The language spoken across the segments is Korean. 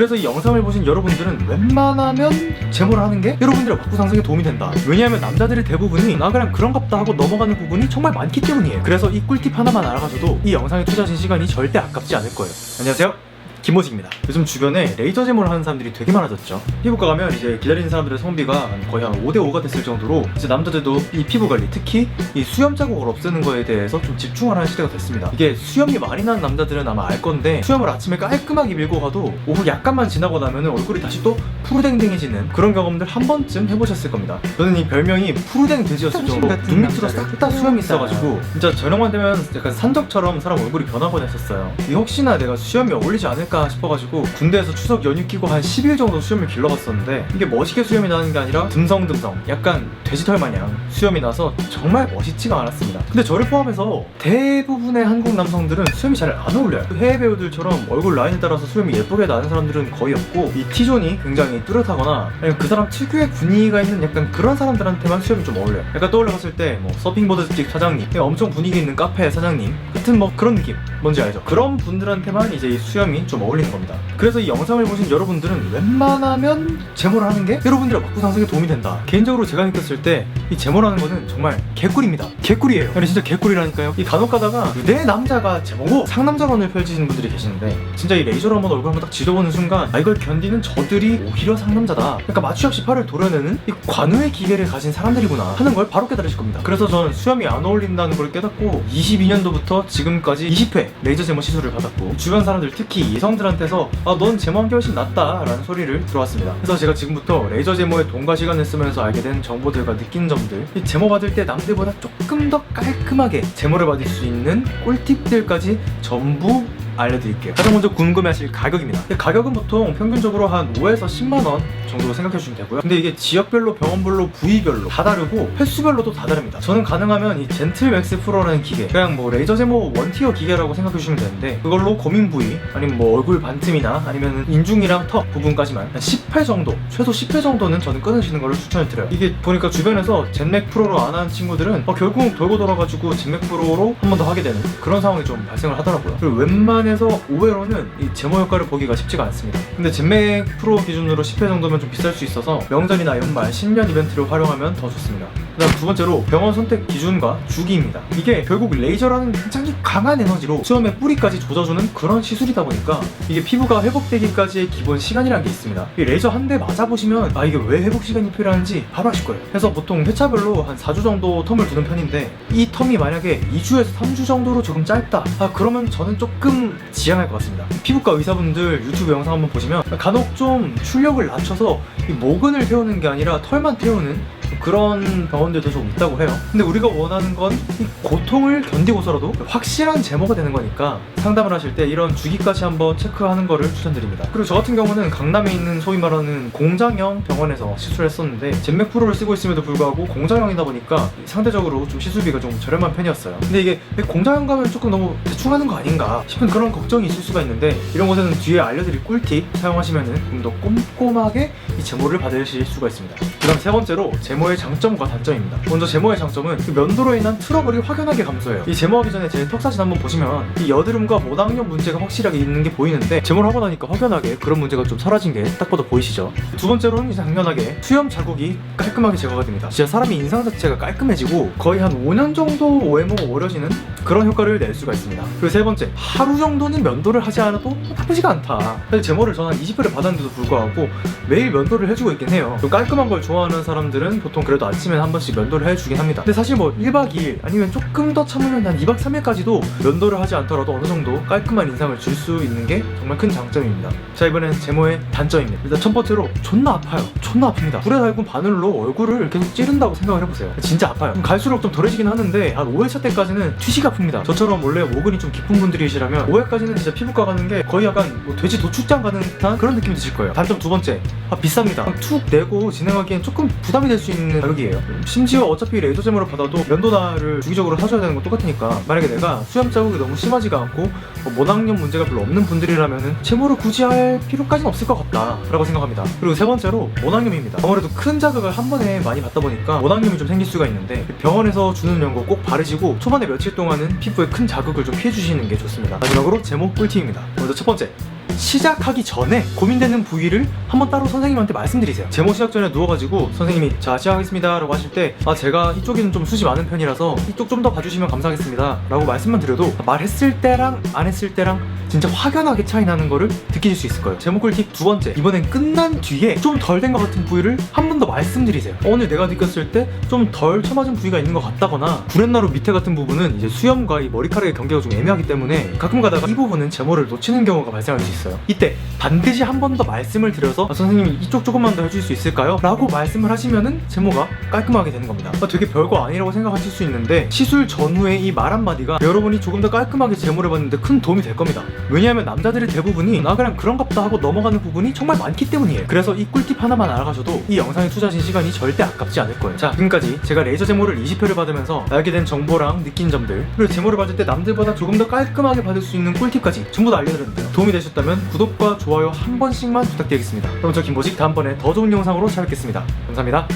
그래서 이 영상을 보신 여러분들은 웬만하면 제모를 하는 게 여러분들의 왁구 상승에 도움이 된다. 왜냐하면 남자들의 대부분이 나 그냥 그런갑다 하고 넘어가는 부분이 정말 많기 때문이에요. 그래서 이 꿀팁 하나만 알아가셔도 이 영상에 투자하신 시간이 절대 아깝지 않을 거예요. 안녕하세요, 김호식입니다. 요즘 주변에 레이저 제모를 하는 사람들이 되게 많아졌죠. 피부과 가면 이제 기다리는 사람들의 성비가 거의 한 5대5가 됐을 정도로 이제 남자들도 이 피부 관리, 특히 이 수염 자국을 없애는 거에 대해서 좀 집중을 하는 시대가 됐습니다. 이게 수염이 많이 나는 남자들은 아마 알 건데, 수염을 아침에 깔끔하게 밀고 가도 오후 약간만 지나고 나면 얼굴이 다시 또 푸르댕댕해지는 그런 경험들 한 번쯤 해보셨을 겁니다. 저는 이 별명이 푸르댕 돼지였을 정도로 눈 밑으로 싹 다 수염이 있어가지고 진짜 저녁만 되면 약간 산적처럼 사람 얼굴이 변하곤 했었어요. 이 혹시나 내가 수염이 어울리지 않을까 싶어가지고 군대에서 추석 연휴 끼고 한 10일 정도 수염을 길러봤었는데, 이게 멋있게 수염이 나는 게 아니라 듬성듬성 약간 돼지털 마냥 수염이 나서 정말 멋있지가 않았습니다. 근데 저를 포함해서 대부분의 한국 남성들은 수염이 잘 안 어울려요. 해외 배우들처럼 얼굴 라인에 따라서 수염이 예쁘게 나는 사람들은 거의 없고, 이 T존이 굉장히 뚜렷하거나 아니면 그 사람 특유의 분위기가 있는 약간 그런 사람들한테만 수염이 좀 어울려요. 약간 떠올려봤을 때 뭐 서핑보드집 사장님, 엄청 분위기 있는 카페 사장님 같은 뭐 그런 느낌 뭔지 알죠? 그런 분들한테만 이제 이 수염이 좀 어울리는 겁니다. 그래서 이 영상을 보신 여러분들은 웬만하면 제모를 하는 게 여러분들의 왁구 상승에 도움이 된다. 개인적으로 제가 느꼈을 때 이 제모라는 거는 정말 개꿀입니다. 개꿀이에요. 아니 진짜 개꿀이라니까요. 이 간혹 가다가 내 남자가 제모고 상남자론을 펼치시는 분들이 계시는데, 진짜 이 레이저로 한번 얼굴 한번 딱 지져보는 순간 이걸 견디는 저들이 오히려 상남자다, 그러니까 마취 없이 팔을 도려내는 이 관우의 기계를 가진 사람들이구나 하는 걸 바로 깨달으실 겁니다. 그래서 저는 수염이 안 어울린다는 걸 깨닫고 22년도부터 지금까지 20회 레이저 제모 시술을 받았고, 주변 사람들 특히 여성들한테서 넌 제모한 게 훨씬 낫다 라는 소리를 들어왔습니다. 그래서 제가 지금부터 레이저 제모에 돈과 시간을 쓰면서 알게 된 정보들과 느낀 점들, 이 제모 받을 때 남들보다 조금 더 깔끔하게 제모를 받을 수 있는 꿀팁들까지 전부 알려드릴게요. 가장 먼저 궁금해하실 가격입니다. 가격은 보통 평균적으로 한 5에서 10만원 정도로 생각해주시면 되고요. 근데 이게 지역별로, 병원별로, 부위별로 다 다르고 횟수별로도 다 다릅니다. 저는 가능하면 이 젠틀맥스 프로라는 기계, 그냥 뭐 레이저 제모 원티어 기계라고 생각해주시면 되는데, 그걸로 고민 부위 아니면 뭐 얼굴 반틈이나 아니면 인중이랑 턱 부분까지만 한 10회 정도, 최소 10회 정도는 저는 끊으시는 걸 추천을 드려요. 이게 보니까 주변에서 젠맥 프로로 안 하는 친구들은 결국 돌고 돌아가지고 젠맥 프로로 한 번 더 하게 되는 그런 상황이 좀 발생을 하더라고요. 그리고 웬만해서 5회로는 이 제모 효과를 보기가 쉽지가 않습니다. 근데 젠맥 프로 기준으로 10회 정도면 좀 비쌀 수 있어서 명절이나 연말, 신년 이벤트를 활용하면 더 좋습니다. 그다음 두 번째로 병원 선택 기준과 주기입니다. 이게 결국 레이저라는 굉장히 강한 에너지로 수염의 뿌리까지 조져주는 그런 시술이다 보니까 이게 피부가 회복되기까지의 기본 시간이라는 게 있습니다. 이 레이저 한 대 맞아보시면 이게 왜 회복 시간이 필요한지 바로 아실 거예요. 그래서 보통 회차별로 한 4주 정도 텀을 두는 편인데, 이 텀이 만약에 2주에서 3주 정도로 조금 짧다, 그러면 저는 조금 지양할 것 같습니다. 피부과 의사분들 유튜브 영상 한번 보시면 간혹 좀 출력을 낮춰서 이 모근을 태우는 게 아니라 털만 태우는 그런 병원들도 좀 있다고 해요. 근데 우리가 원하는 건 이 고통을 견디고서라도 확실한 제모가 되는 거니까 상담을 하실 때 이런 주기까지 한번 체크하는 거를 추천드립니다. 그리고 저 같은 경우는 강남에 있는 소위 말하는 공장형 병원에서 시술했었는데, 젠맥 프로를 쓰고 있음에도 불구하고 공장형이다 보니까 상대적으로 좀 시술비가 좀 저렴한 편이었어요. 근데 이게 공장형 가면 조금 너무 대충 하는 거 아닌가 싶은 그런 걱정이 있을 수가 있는데, 이런 곳에는 뒤에 알려드릴 꿀팁 사용하시면은 좀 더 꼼꼼하게 이 제모를 받으실 수가 있습니다. 그다음 세 번째로 제모의 장점과 단점입니다. 먼저 제모의 장점은 그 면도로 인한 트러블이 확연하게 감소해요. 이 제모하기 전에 제 턱사진 한번 보시면 이 여드름과 모낭염 문제가 확실하게 있는 게 보이는데, 제모를 하고 나니까 확연하게 그런 문제가 좀 사라진 게 딱 봐도 보이시죠? 두 번째로는 이제 당연하게 수염 자국이 깔끔하게 제거가 됩니다. 진짜 사람이 인상 자체가 깔끔해지고 거의 한 5년 정도 외모가 오려지는 그런 효과를 낼 수가 있습니다. 그리고 세 번째, 하루 정도는 면도를 하지 않아도 나쁘지가 않다. 사실 제모를 저는 한 20회를 받았는데도 불구하고 매일 면도를 해주고 있긴 해요. 좀 깔끔한 걸 좋아하는 사람들은 보통 그래도 아침에 한 번씩 면도를 해주긴 합니다. 근데 사실 뭐 1박 2일 아니면 조금 더 참으면 한 2박 3일까지도 면도를 하지 않더라도 어느 정도 깔끔한 인상을 줄 수 있는 게 정말 큰 장점입니다. 자, 이번엔 제모의 단점입니다. 일단 첫 번째로 존나 아파요. 존나 아픕니다. 불에 달군 바늘로 얼굴을 계속 찌른다고 생각을 해보세요. 진짜 아파요. 갈수록 좀 덜해지긴 하는데 한 5회차 때까지는 튀시가 아픕니다. 저처럼 원래 모근이 좀 깊은 분들이시라면 5회까지는 진짜 피부과 가는 게 거의 약간 뭐 돼지 도축장 가는 듯한 그런 느낌이 드실 거예요. 단점 두 번째, 비쌉니다. 툭 내고 진행하기엔 조금 부담이 될 수 있는 가격이에요. 심지어 어차피 레이저 제모를 받아도 면도날을 주기적으로 사줘야 되는 건 똑같으니까, 만약에 내가 수염 자국이 너무 심하지가 않고 모낭염 문제가 별로 없는 분들이라면 제모를 굳이 할 필요까지는 없을 것 같다 라고 생각합니다. 그리고 세 번째로 모낭염입니다. 아무래도 큰 자극을 한 번에 많이 받다 보니까 모낭염이 좀 생길 수가 있는데, 병원에서 주는 연고 꼭 바르시고 초반에 며칠 동안은 피부에 큰 자극을 좀 피해주시는 게 좋습니다. 마지막으로 제모 꿀팁입니다. 먼저 첫 번째, 시작하기 전에 고민되는 부위를 한번 따로 선생님한테 말씀드리세요. 제모 시작 전에 누워가지고 선생님이 자 시작하겠습니다 라고 하실 때 제가 이쪽에는 좀 숱이 많은 편이라서 이쪽 좀 더 봐주시면 감사하겠습니다 라고 말씀만 드려도 말했을 때랑 안 했을 때랑 진짜 확연하게 차이 나는 거를 느끼실 수 있을 거예요. 제모 꿀팁 두 번째, 이번엔 끝난 뒤에 좀 덜 된 것 같은 부위를 한 번 더 말씀드리세요. 오늘 내가 느꼈을 때 좀 덜 쳐맞은 부위가 있는 것 같다거나 구렛나루 밑에 같은 부분은 이제 수염과 이 머리카락의 경계가 좀 애매하기 때문에 가끔 가다가 이 부분은 제모를 놓치는 경우가 발생할 수 있어요. 이때 반드시 한 번 더 말씀을 드려서 선생님이 이쪽 조금만 더 해줄 수 있을까요? 라고 말씀을 하시면은 제모가 깔끔하게 되는 겁니다. 되게 별거 아니라고 생각하실 수 있는데 시술 전후의 이 말 한마디가 여러분이 조금 더 깔끔하게 제모를 해봤는데 큰 도움이 될 겁니다. 왜냐하면 남자들의 대부분이 나 그냥 그런갑다 하고 넘어가는 부분이 정말 많기 때문이에요. 그래서 이 꿀팁 하나만 알아가셔도 이 영상에 투자하신 시간이 절대 아깝지 않을 거예요. 자, 지금까지 제가 레이저 제모를 20회를 받으면서 알게 된 정보랑 느낀 점들, 그리고 제모를 받을 때 남들보다 조금 더 깔끔하게 받을 수 있는 꿀팁까지 전부 다 알려드렸는데요. 도움이 되셨다면 구독과 좋아요 한 번씩만 부탁드리겠습니다. 그럼 저 김보식 다음번에 더 좋은 영상으로 찾아뵙겠습니다. 감사합니다.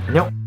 안녕.